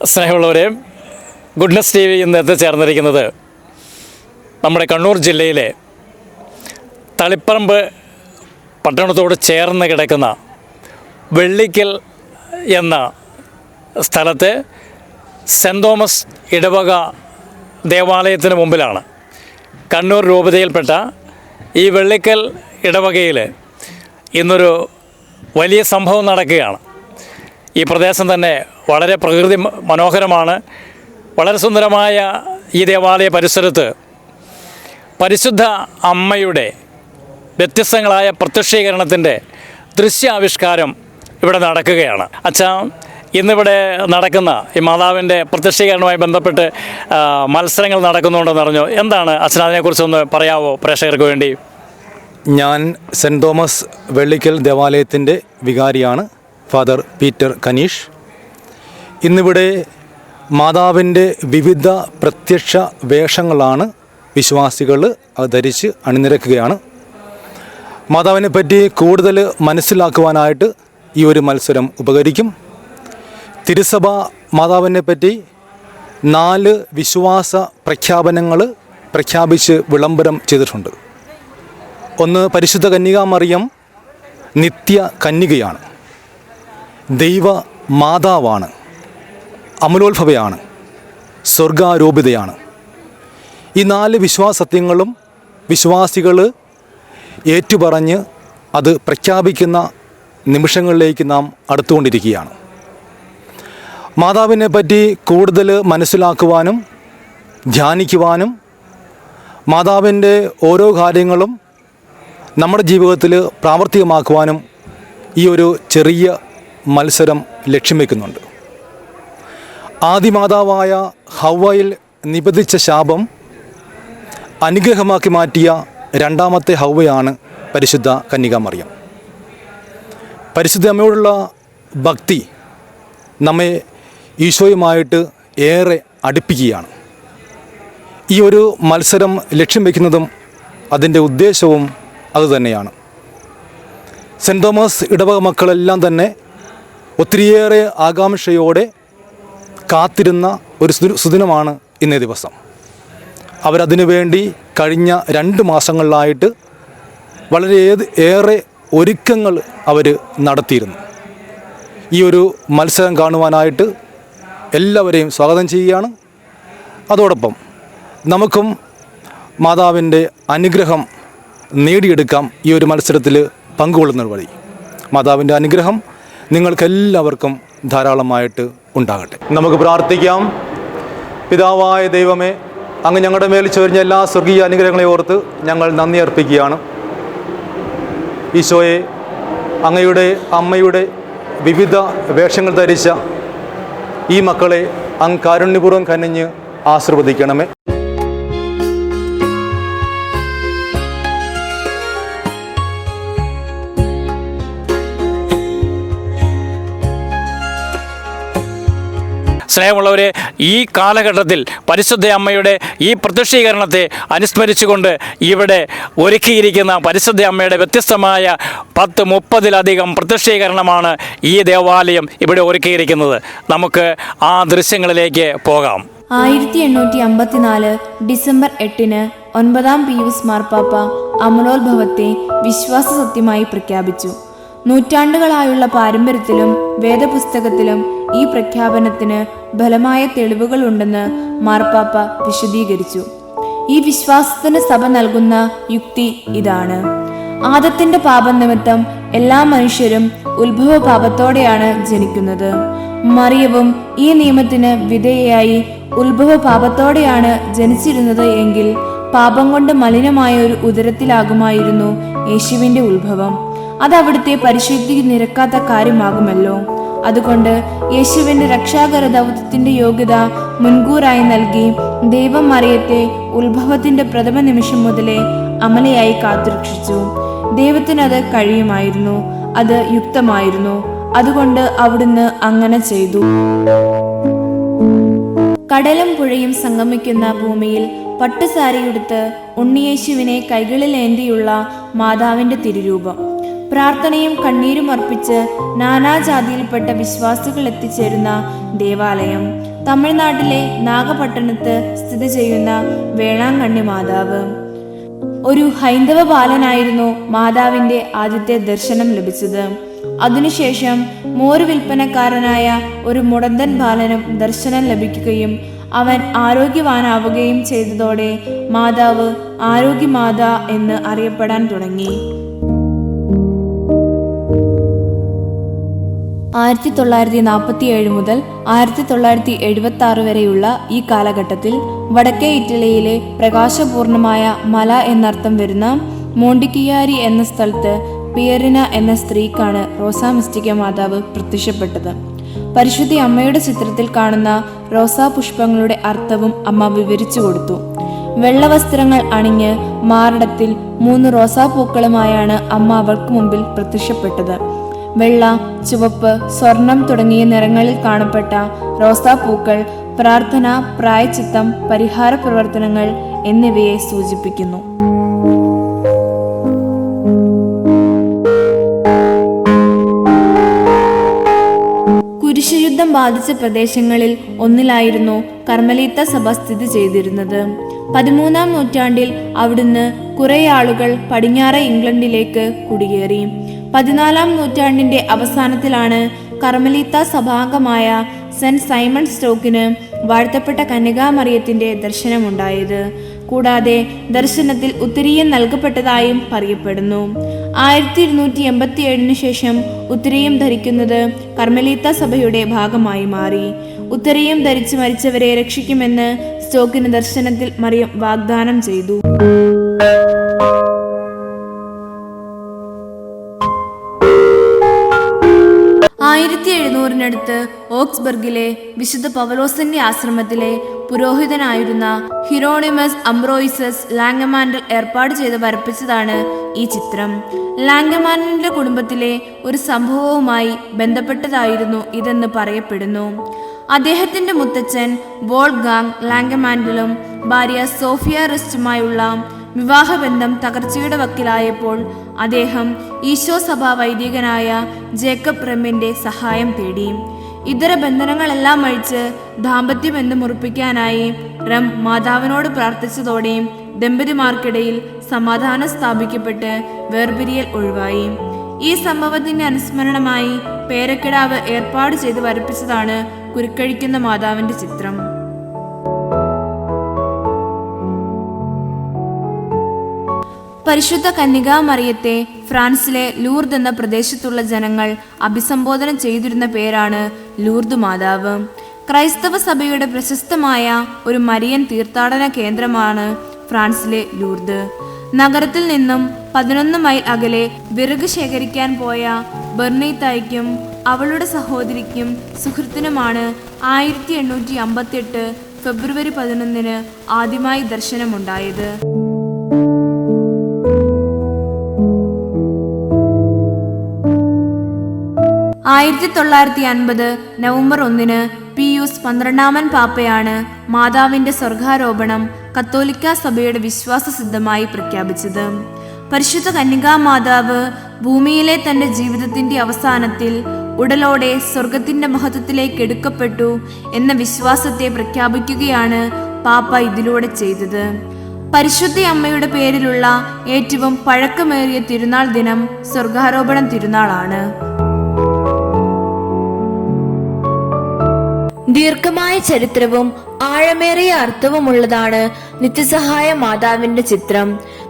സ്നേഹമുള്ളവരെ, goodness T V ഇന്ന് എത്തിച്ചേർന്നിരിക്കുന്നത് നമ്മുടെ കണ്ണൂർ ജില്ലയിലെ തളിപ്പറമ്പ് പട്ടണത്തോട് ചേർന്ന് കിടക്കുന്ന വെള്ളിക്കൽ എന്ന സ്ഥലത്തെ സെൻറ് തോമസ് ഇടവക ദേവാലയത്തിന് മുമ്പിലാണ്. കണ്ണൂർ രൂപതയിൽപ്പെട്ട ഈ വെള്ളിക്കൽ ഇടവകയിൽ ഇന്നൊരു വലിയ സംഭവം നടക്കുകയാണ്. ഈ പ്രദേശം തന്നെ വളരെ പ്രകൃതി മനോഹരമാണ്. വളരെ സുന്ദരമായ ഈ ദേവാലയ പരിസരത്ത് പരിശുദ്ധ അമ്മയുടെ വ്യത്യസ്തങ്ങളായ പ്രത്യക്ഷീകരണത്തിൻ്റെ ദൃശ്യാവിഷ്കാരം ഇവിടെ നടക്കുകയാണ്. അച്ഛാ, ഇന്നിവിടെ നടക്കുന്ന ഈ മാതാവിൻ്റെ പ്രത്യക്ഷീകരണവുമായി ബന്ധപ്പെട്ട് മത്സരങ്ങൾ നടക്കുന്നുണ്ടെന്ന് അറിഞ്ഞു. എന്താണ് അച്ഛൻ അതിനെക്കുറിച്ചൊന്ന് പറയാമോ പ്രേക്ഷകർക്ക് വേണ്ടി? ഞാൻ സെൻറ് തോമസ് വെള്ളിക്കൽ ദേവാലയത്തിൻ്റെ വികാരിയാണ്, ഫാദർ പീറ്റർ കനീഷ്. ഇന്നിവിടെ മാതാവിൻ്റെ വിവിധ പ്രത്യക്ഷ വേഷങ്ങളാണ് വിശ്വാസികൾ ധരിച്ച് അണിനിരക്കുകയാണ്. മാതാവിനെ പറ്റി കൂടുതൽ മനസ്സിലാക്കുവാനായിട്ട് ഈ ഒരു മത്സരം ഉപകരിക്കും. തിരുസഭ മാതാവിനെ പറ്റി 4 വിശ്വാസ പ്രഖ്യാപനങ്ങൾ പ്രഖ്യാപിച്ച് വിളംബരം ചെയ്തിട്ടുണ്ട്. ഒന്ന്, പരിശുദ്ധ കന്യകാമറിയം നിത്യ കന്യകയാണ്, ദൈവ മാതാവാണ്, അമലോത്ഭവയാണ്, സ്വർഗാരോപിതയാണ്. ഈ 4 വിശ്വാസത്യങ്ങളും വിശ്വാസികൾ ഏറ്റുപറഞ്ഞ് അത് പ്രഖ്യാപിക്കുന്ന നിമിഷങ്ങളിലേക്ക് നാം അടുത്തുകൊണ്ടിരിക്കുകയാണ്. മാതാവിനെ പറ്റി കൂടുതൽ മനസ്സിലാക്കുവാനും ധ്യാനിക്കുവാനും മാതാവിൻ്റെ ഓരോ കാര്യങ്ങളും നമ്മുടെ ജീവിതത്തിൽ പ്രാവർത്തികമാക്കുവാനും ഈ ഒരു ചെറിയ മത്സരം ലക്ഷ്യം വയ്ക്കുന്നുണ്ട്. ആദിമാതാവായ ഹവ്വയിൽ നിബന്ധിച്ച ശാപം അനുഗ്രഹമാക്കി മാറ്റിയ രണ്ടാമത്തെ ഹവ്വയാണ് പരിശുദ്ധ കന്യകാമറിയം. പരിശുദ്ധ അമ്മയോടുള്ള ഭക്തി നമ്മെ ഈശോയുമായിട്ട് ഏറെ അടുപ്പിക്കുകയാണ്. ഈ ഒരു മത്സരം ലക്ഷ്യം വയ്ക്കുന്നതും അതിൻ്റെ ഉദ്ദേശവും അതുതന്നെയാണ്. സെൻറ് തോമസ് ഇടവക മക്കളെല്ലാം തന്നെ ഒത്തിരിയേറെ ആകാംക്ഷയോടെ കാത്തിരുന്ന ഒരു സുദിനമാണ് ഇന്നേ ദിവസം. അവരതിനു വേണ്ടി കഴിഞ്ഞ 2 മാസങ്ങളിലായിട്ട് വളരെ ഏറെ ഒരുക്കങ്ങൾ അവർ നടത്തിയിരുന്നു. ഈ ഒരു മത്സരം കാണുവാനായിട്ട് എല്ലാവരെയും സ്വാഗതം ചെയ്യുകയാണ്. അതോടൊപ്പം നമുക്കും മാതാവിൻ്റെ അനുഗ്രഹം നേടിയെടുക്കാം ഈ ഒരു മത്സരത്തിൽ പങ്കുകൊള്ളുന്നത് വഴി. മാതാവിൻ്റെ അനുഗ്രഹം നിങ്ങൾക്കെല്ലാവർക്കും ധാരാളമായിട്ട് ഉണ്ടാകട്ടെ. നമുക്ക് പ്രാർത്ഥിക്കാം. പിതാവായ ദൈവമേ, അങ്ങ് ഞങ്ങളുടെ മേൽ ചൊരിഞ്ഞ എല്ലാ സ്വർഗീയ അനുഗ്രഹങ്ങളെ ഓർത്ത് ഞങ്ങൾ നന്ദി അർപ്പിക്കുകയാണ്. ഈശോയെ, അങ്ങയുടെ അമ്മയുടെ വിവിധ വേഷങ്ങൾ ധരിച്ച ഈ മക്കളെ അങ്ങ് കാരുണ്യപൂർവ്വം കനിഞ്ഞ് ആശീർവദിക്കണമേ. സ്നേഹമുള്ളവരെ, ഈ കാലഘട്ടത്തിൽ പരിശുദ്ധ അമ്മയുടെ ഈ പ്രത്യക്ഷീകരണത്തെ അനുസ്മരിച്ചുകൊണ്ട് ഇവിടെ ഒരുക്കിയിരിക്കുന്ന പരിശുദ്ധ അമ്മയുടെ വ്യത്യസ്തമായ 10-30-ലധികം പ്രത്യക്ഷീകരണമാണ് ഈ ദേവാലയം ഇവിടെ ഒരുക്കിയിരിക്കുന്നത്. നമുക്ക് ആ ദൃശ്യങ്ങളിലേക്ക് പോകാം. 1854 ഡിസംബർ 8-ന് 9-ാം പീയൂസ് മാർപ്പാപ്പ അമലോത്ഭവത്തെ വിശ്വാസ സത്യമായി പ്രഖ്യാപിച്ചു. നൂറ്റാണ്ടുകളായുള്ള പാരമ്പര്യത്തിലും വേദപുസ്തകത്തിലും ഈ പ്രഖ്യാപനത്തിന് ബലമായ തെളിവുകളുണ്ടെന്ന് മാർപ്പാപ്പ വിശദീകരിച്ചു. ഈ വിശ്വാസത്തിന് സഭ നൽകുന്ന യുക്തി ഇതാണ്: ആദത്തിന്റെ പാപനിമിത്തം എല്ലാ മനുഷ്യരും ഉത്ഭവ പാപത്തോടെയാണ് ജനിക്കുന്നത്. മറിയവും ഈ നിയമത്തിന് വിധേയയായി ഉത്ഭവ പാപത്തോടെയാണ് ജനിച്ചിരുന്നത് എങ്കിൽ പാപം കൊണ്ട് മലിനമായ ഒരു ഉദരത്തിലാകുമായിരുന്നു യേശുവിന്റെ ഉത്ഭവം. അത് അവിടുത്തെ പരിശുദ്ധി നിരക്കാത്ത കാര്യമാകുമല്ലോ. അതുകൊണ്ട് യേശുവിന്റെ രക്ഷാകര ദൗത്യത്തിന്റെ യോഗ്യത മുൻകൂറായി നൽകി ദൈവം മറിയത്തെ ഉത്ഭവത്തിന്റെ പ്രഥമ നിമിഷം മുതലേ അമലയായി കാത്തുരക്ഷിച്ചു. ദൈവത്തിനത് കഴിയുമായിരുന്നു, അത് യുക്തമായിരുന്നു. അതുകൊണ്ട് അവിടുന്ന് അങ്ങനെ ചെയ്തു. കടലും പുഴയും സംഗമിക്കുന്ന ഭൂമിയിൽ പട്ടുസാരിയുടുത്ത് ഉണ്ണിയേശുവിനെ കൈകളിലേന്തിയുള്ള മാതാവിന്റെ തിരുരൂപം. പ്രാർത്ഥനയും കണ്ണീരും അർപ്പിച്ച് നാനാജാതിയിൽപ്പെട്ട വിശ്വാസികൾ എത്തിച്ചേരുന്ന ദേവാലയം. തമിഴ്നാട്ടിലെ നാഗപട്ടണത്ത് സ്ഥിതി ചെയ്യുന്ന വേളാങ്കണ്ണി മാതാവ്. ഒരു ഹൈന്ദവ ബാലനായിരുന്നു മാതാവിന്റെ ആദ്യത്തെ ദർശനം ലഭിച്ചത്. അതിനുശേഷം മോര് വിൽപ്പനക്കാരനായ ഒരു മുടന്തൻ ബാലനും ദർശനം ലഭിക്കുകയും അവൻ ആരോഗ്യവാനാവുകയും ചെയ്തതോടെ മാതാവ് ആരോഗ്യമാത എന്ന് അറിയപ്പെടാൻ തുടങ്ങി. 1947 മുതൽ 1976 വരെയുള്ള ഈ കാലഘട്ടത്തിൽ വടക്കേ ഇറ്റലിയിലെ പ്രകാശപൂർണമായ മല എന്നർത്ഥം വരുന്ന മോണ്ടിക്കിയാരി എന്ന സ്ഥലത്ത് പിയറിന എന്ന സ്ത്രീക്കാണ് റോസാ മിസ്റ്റിക്ക മാതാവ് പ്രത്യക്ഷപ്പെട്ടത്. പരിശുദ്ധി അമ്മയുടെ ചിത്രത്തിൽ കാണുന്ന റോസാ പുഷ്പങ്ങളുടെ അർത്ഥവും അമ്മ വിവരിച്ചു കൊടുത്തു. വെള്ളവസ്ത്രങ്ങൾ അണിഞ്ഞ് മാറിടത്തിൽ 3 റോസാപ്പൂക്കളുമായാണ് അമ്മ അവൾക്ക് മുമ്പിൽ പ്രത്യക്ഷപ്പെട്ടത്. വെള്ള, ചുവപ്പ്, സ്വർണം തുടങ്ങിയ നിറങ്ങളിൽ കാണപ്പെട്ട റോസാപ്പൂക്കൾ പ്രാർത്ഥന, പ്രായച്ചിത്തം, പരിഹാര പ്രവർത്തനങ്ങൾ എന്നിവയെ സൂചിപ്പിക്കുന്നു. കുരിശുയുദ്ധം ബാധിച്ച പ്രദേശങ്ങളിൽ ഒന്നിലായിരുന്നു കർമ്മലീത്ത സഭ സ്ഥിതി ചെയ്തിരുന്നത്. 13-ാം നൂറ്റാണ്ടിൽ അവിടുന്ന് കുറെ ആളുകൾ പടിഞ്ഞാറ് ഇംഗ്ലണ്ടിലേക്ക് കുടിയേറി. 14-ാം നൂറ്റാണ്ടിന്റെ അവസാനത്തിലാണ് കർമ്മലീത്ത സഭാംഗമായ സെന്റ് സൈമൺ സ്റ്റോക്കിന് വാഴ്ത്തപ്പെട്ട കന്യകാമറിയത്തിന്റെ ദർശനമുണ്ടായത്. കൂടാതെ ദർശനത്തിൽ ഉത്തരീയം നൽകപ്പെട്ടതായും പറയപ്പെടുന്നു. 1287 ശേഷം ഉത്തരീയം ധരിക്കുന്നത് കർമ്മലീത്ത സഭയുടെ ഭാഗമായി മാറി. ഉത്തരീയം ധരിച്ച് മരിച്ചവരെ രക്ഷിക്കുമെന്ന് സ്റ്റോക്കിന് ദർശനത്തിൽ മറിയം വാഗ്ദാനം ചെയ്തു. 1700-നടുത്ത് ഓക്സ്ബർഗിലെ വിശുദ്ധ പൗലോസിന്റെ ആശ്രമത്തിലെ പുരോഹിതനായിരുന്ന ഹിറോണിമസ് അംബ്രോയിസസ് ലാംഗമാൻഡൽ ഏർപ്പാട് ചെയ്ത് വരപ്പിച്ചതാണ് ഈ ചിത്രം. ലാംഗമാൻഡലിന്റെ കുടുംബത്തിലെ ഒരു സംഭവവുമായി ബന്ധപ്പെട്ടതായിരുന്നു ഇതെന്ന് പറയപ്പെടുന്നു. അദ്ദേഹത്തിന്റെ മുത്തച്ഛൻ വോൾഫ്ഗാങ് ലാംഗമാൻഡലും ഭാര്യ സോഫിയ റിസ്റ്റുമായുള്ള വിവാഹബന്ധം തകർച്ചയുടെ വക്കിലായപ്പോൾ അദ്ദേഹം ഈശോ സഭാ വൈദികനായ ജേക്കബ് റെമ്മിന്റെ സഹായം തേടി. ഇതര ബന്ധനങ്ങളെല്ലാം അഴിച്ച് ദാമ്പത്യബന്ധം ഉറപ്പിക്കാനായി റെം മാതാവിനോട് പ്രാർത്ഥിച്ചതോടെ ദമ്പതിമാർക്കിടയിൽ സമാധാനം സ്ഥാപിക്കപ്പെട്ട് വേർപിരിയൽ ഒഴിവായി. ഈ സംഭവത്തിന്റെ അനുസ്മരണമായി പേരക്കിടാവ് ഏർപ്പാട് ചെയ്ത് വരപ്പിച്ചതാണ് കുരുക്കഴിക്കുന്ന മാതാവിന്റെ ചിത്രം. പരിശുദ്ധ കന്യകാമറിയത്തെ ഫ്രാൻസിലെ ലൂർദ് എന്ന പ്രദേശത്തുള്ള ജനങ്ങൾ അഭിസംബോധന ചെയ്തിരുന്ന പേരാണ് ലൂർദ് മാതാവ്. ക്രൈസ്തവ സഭയുടെ പ്രശസ്തമായ ഒരു മരിയൻ തീർത്ഥാടന കേന്ദ്രമാണ് ഫ്രാൻസിലെ ലൂർദ്. നഗരത്തിൽ നിന്നും 11 മൈൽ അകലെ വിറക് ശേഖരിക്കാൻ പോയ ബെർണീത്തായ്ക്കും അവളുടെ സഹോദരിക്കും സുഹൃത്തിനുമാണ് 1858 ഫെബ്രുവരി 11 ആദ്യമായി ദർശനമുണ്ടായത്. 1950 നവംബർ 1 പിയൂസ് 12-ാമൻ പാപ്പയാണ് മാതാവിന്റെ സ്വർഗാരോപണം കത്തോലിക്ക സഭയുടെ വിശ്വാസസിദ്ധമായി പ്രഖ്യാപിച്ചത്. പരിശുദ്ധ കന്യകാ മാതാവ് ഭൂമിയിലെ തന്റെ ജീവിതത്തിന്റെ അവസാനത്തിൽ ഉടലോടെ സ്വർഗത്തിന്റെ മഹത്വത്തിലേക്ക് എടുക്കപ്പെട്ടു എന്ന വിശ്വാസത്തെ പ്രഖ്യാപിക്കുകയാണ് പാപ്പ ഇതിലൂടെ ചെയ്തത്. പരിശുദ്ധ അമ്മയുടെ പേരിലുള്ള ഏറ്റവും പഴക്കമേറിയ തിരുനാൾ ദിനം സ്വർഗാരോപണം തിരുനാളാണ്. ദീർഘമായ ചരിത്രവും ആഴമേറിയ അർത്ഥവുമുള്ളതാണ് നിത്യസഹായ മാതാവിന്റെ ചിത്രം.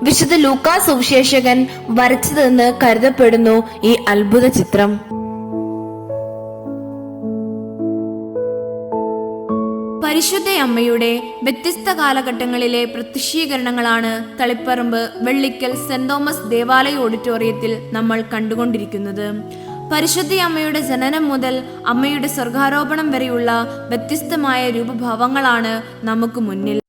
വിശുദ്ധ ലൂക്കാ സുവിശേഷകൻ വരച്ചതെന്ന് കരുതപ്പെടുന്നു ഈ അത്ഭുത ചിത്രം. പരിശുദ്ധ അമ്മയുടെ വ്യത്യസ്ത കാലഘട്ടങ്ങളിലെ പ്രത്യക്ഷീകരണങ്ങളാണ് തളിപ്പറമ്പ് വെള്ളിക്കൽ സെന്റ് തോമസ് ദേവാലയ ഓഡിറ്റോറിയത്തിൽ നമ്മൾ കണ്ടുകൊണ്ടിരിക്കുന്നത്. പരിശുദ്ധ അമ്മയുടെ ജനനം മുതൽ അമ്മയുടെ സ്വർഗാരോപണം വരെയുള്ള വ്യത്യസ്തമായ രൂപഭാവങ്ങളാണ് നമുക്ക് മുന്നിൽ.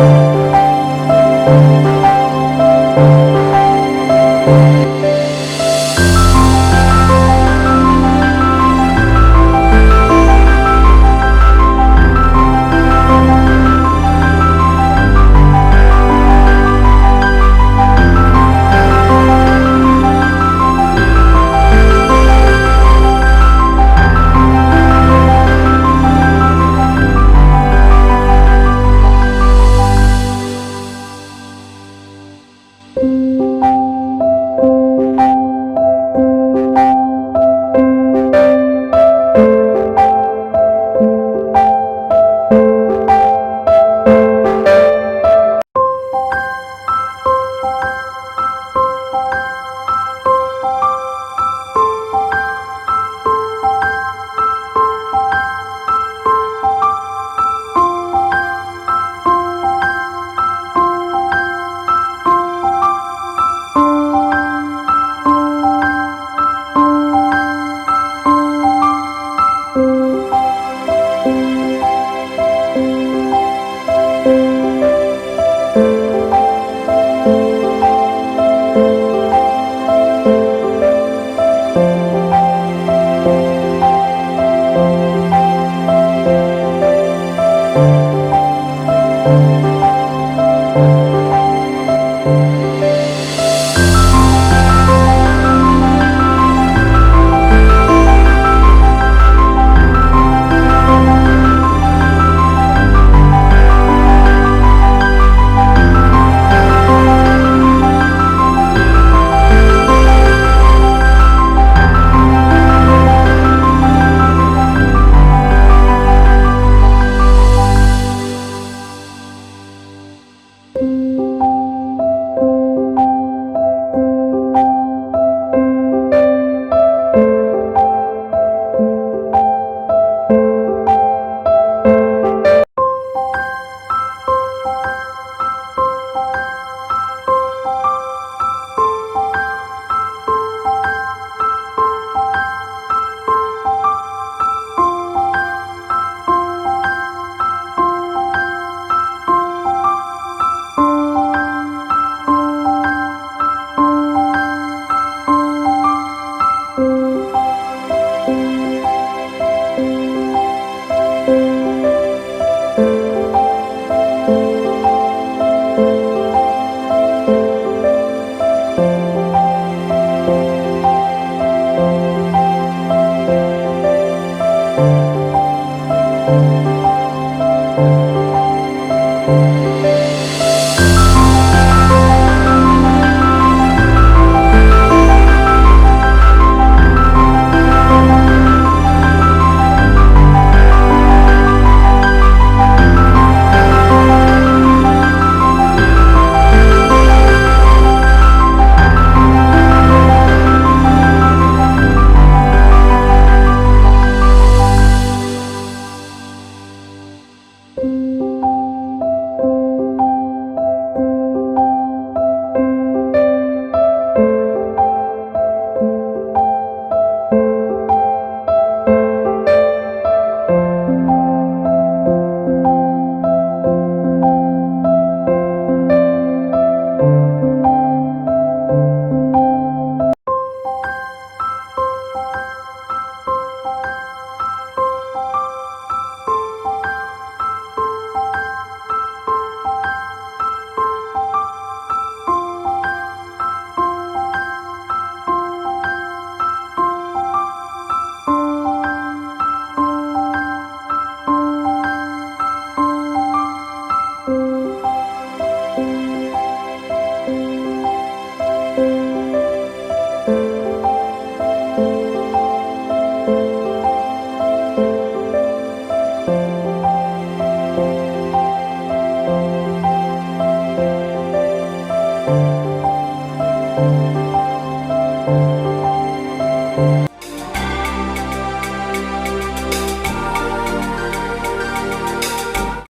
ആമേൻ.